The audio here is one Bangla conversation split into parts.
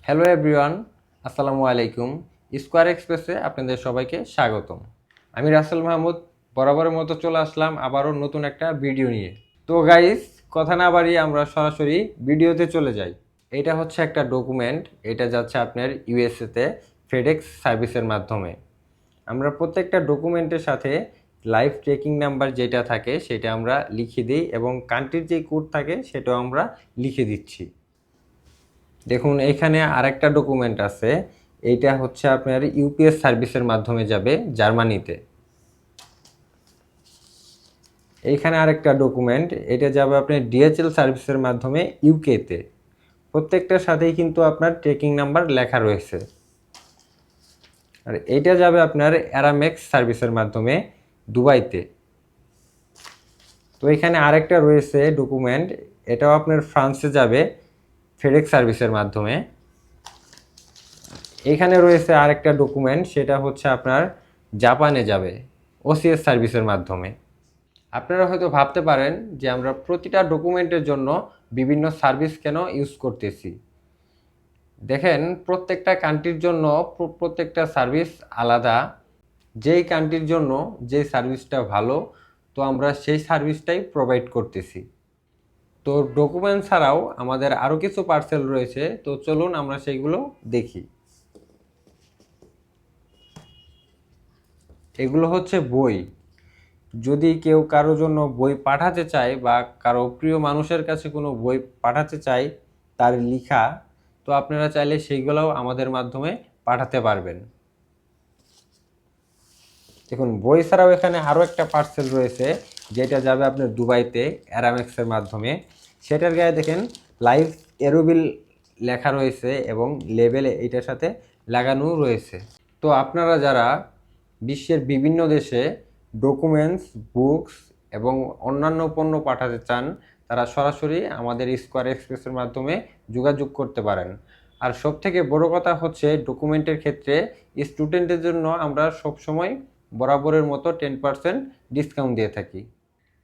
হ্যালো এভরিওয়ান, আসসালামু আলাইকুম। স্কোয়ার এক্সপ্রেসে আপনাদের সবাইকে স্বাগতম। আমি রাসেল মাহমুদ বরাবরের মতো চলে আসলাম আবারও নতুন একটা ভিডিও নিয়ে। তো গাইস, কথা না বাড়িয়ে আমরা সরাসরি ভিডিওতে চলে যাই। এটা হচ্ছে একটা ডকুমেন্ট, এটা যাচ্ছে আপনার ইউএসএতে ফেডেক্স সার্ভিসের মাধ্যমে। আমরা প্রত্যেকটা ডকুমেন্টের সাথে লাইভ ট্র্যাকিং নাম্বার যেটা থাকে সেটা আমরা লিখে দিই এবং কান্ট্রির যে কোড থাকে সেটাও আমরা লিখে দিচ্ছি। দেখুন এখানে আরেকটা ডকুমেন্ট আছে, এইটা হচ্ছে আপনার ইউপিএস সার্ভিসের মাধ্যমে যাবে জার্মানিতে। এইখানে আরেকটা ডকুমেন্ট, এটা যাবে আপনার ডিএচএল সার্ভিসের মাধ্যমে ইউকেতে। প্রত্যেকটার সাথেই কিন্তু আপনার ট্র্যাকিং নাম্বার লেখা রয়েছে। আর এটা যাবে আপনার অ্যারামেক্স সার্ভিসের মাধ্যমে দুবাইতে। তো এখানে আরেকটা রয়েছে ডকুমেন্ট, এটাও আপনার ফ্রান্সে যাবে ফেডেক্স সার্ভিসের মাধ্যমে। এখানে রয়েছে আরেকটা ডকুমেন্ট, সেটা হচ্ছে আপনার জাপানে যাবে ওসিএস সার্ভিসের মাধ্যমে। আপনারা হয়তো ভাবতে পারেন যে আমরা প্রতিটা ডকুমেন্টের জন্য বিভিন্ন সার্ভিস কেন ইউজ করতেছি। দেখেন, প্রত্যেকটা কান্ট্রির জন্য প্রত্যেকটা সার্ভিস আলাদা। যেই কান্ট্রির জন্য যে সার্ভিসটা ভালো, তো আমরা সেই সার্ভিসটাই প্রোভাইড করতেছি। তো ডকুমেন্ট ছাড়াও আমাদের আরও কিছু পার্সেল রয়েছে, তো চলুন আমরা সেইগুলো দেখি। এগুলো হচ্ছে বই। যদি কেউ কারোর জন্য বই পাঠাতে চায় বা কারো প্রিয় মানুষের কাছে কোনো বই পাঠাতে চায় তার লেখা, তো আপনারা চাইলে সেইগুলোও আমাদের মাধ্যমে পাঠাতে পারবেন। দেখুন, বই ছাড়াও এখানে আরও একটা পার্সেল রয়েছে, যেটা যাবে আপনার দুবাইতে অ্যারামেক্সের মাধ্যমে। সেটার গায়ে দেখেন লাইভ এরোবিল লেখা রয়েছে এবং লেবেল এটার সাথে লাগানো রয়েছে। তো আপনারা যারা বিশ্বের বিভিন্ন দেশে ডকুমেন্টস, বুকস এবং অন্যান্য পণ্য পাঠাতে চান, তারা সরাসরি আমাদের স্কোয়ার এক্সপ্রেসের মাধ্যমে যোগাযোগ করতে পারেন। আর সবথেকে বড় কথা হচ্ছে, ডকুমেন্টের ক্ষেত্রে স্টুডেন্টের জন্য আমরা সবসময় বরাবরের মতো 10% ডিসকাউন্ট দিয়ে থাকি।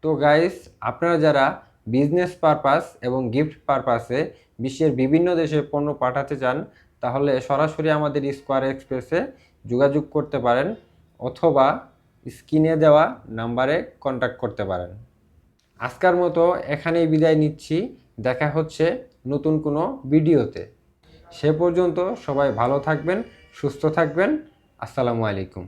তো গাইস, আপনারা যারা বিজনেস পারপাস এবং গিফট পারপাসে বিশ্বের বিভিন্ন দেশে পণ্য পাঠাতে চান, তাহলে সরাসরি আমাদের স্কোয়ার এক্সপ্রেসে যোগাযোগ করতে পারেন অথবা স্ক্রিনে দেওয়া নাম্বারে কন্ট্যাক্ট করতে পারেন। আজকের মতো এখানেই বিদায় নিচ্ছি, দেখা হচ্ছে নতুন কোনো ভিডিওতে। সে পর্যন্ত সবাই ভালো থাকবেন, সুস্থ থাকবেন। আসসালামু আলাইকুম।